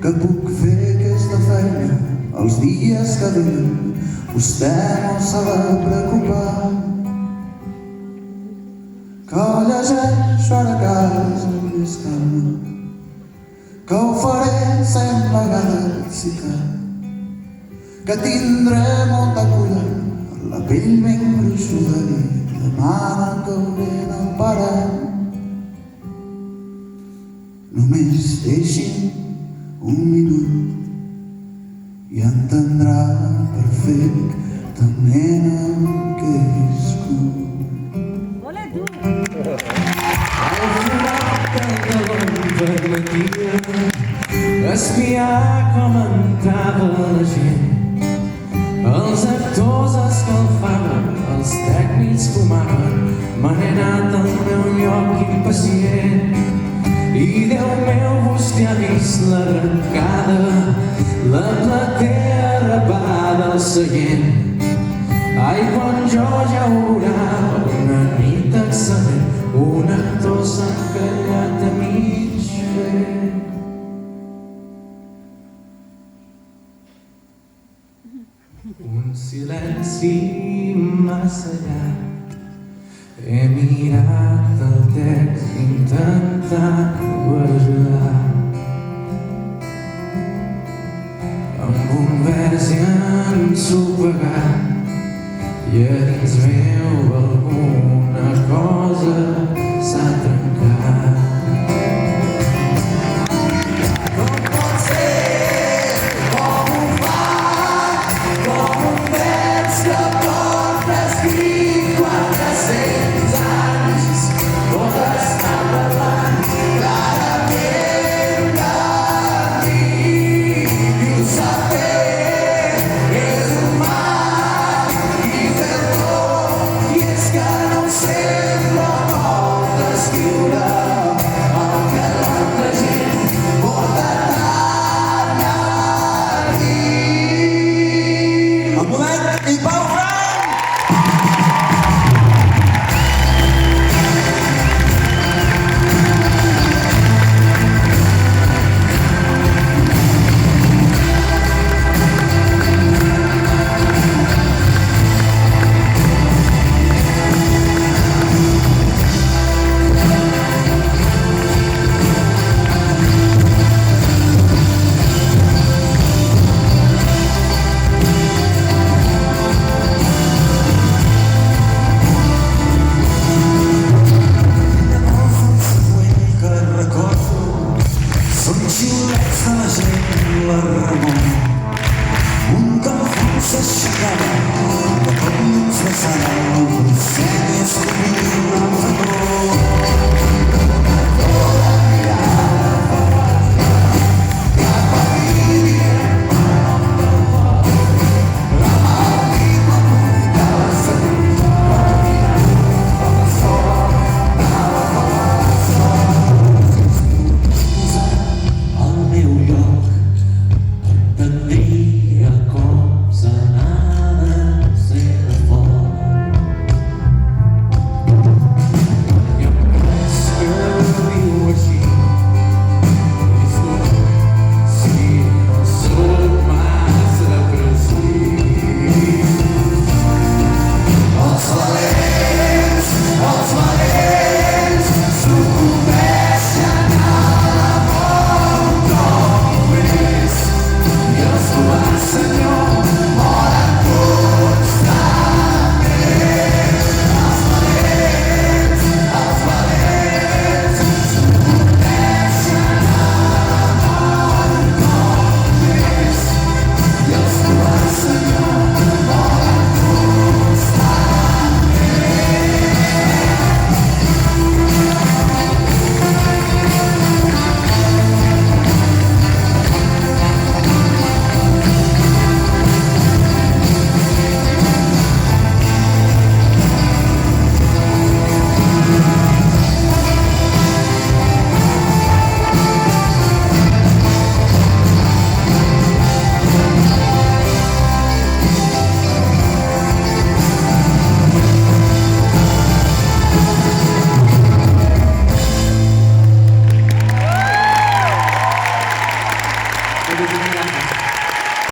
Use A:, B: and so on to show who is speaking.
A: que puc fer aquesta feina els dies que venen. Vostè no s'ha de preocupar, que llegeixo ara a casa més calma, que ho faré 100 vegades sí que tindré molta cura, la pell ben gruixuda i demana que ben el pare. Només deixi'm un minut i entendrà perfectament el que he viscut.
B: Hola, tu!
C: Espiar com entrava la gent, els actors escalfaven, els tècnics fumaven, me n'he anat al meu lloc impacient. I Déu meu, vostè ha vist l'arrencada, la platea arrapada al seient. Ai, quan jo ja orava una nit excel·lent, un actor s'ha encallat a mig fer. Un silenci massa llarg, he mirat el text intentant-ho ajudar. Amb un vers ja ensopegat i a dins meu alguna cosa s'ha trencat.
A: Sara,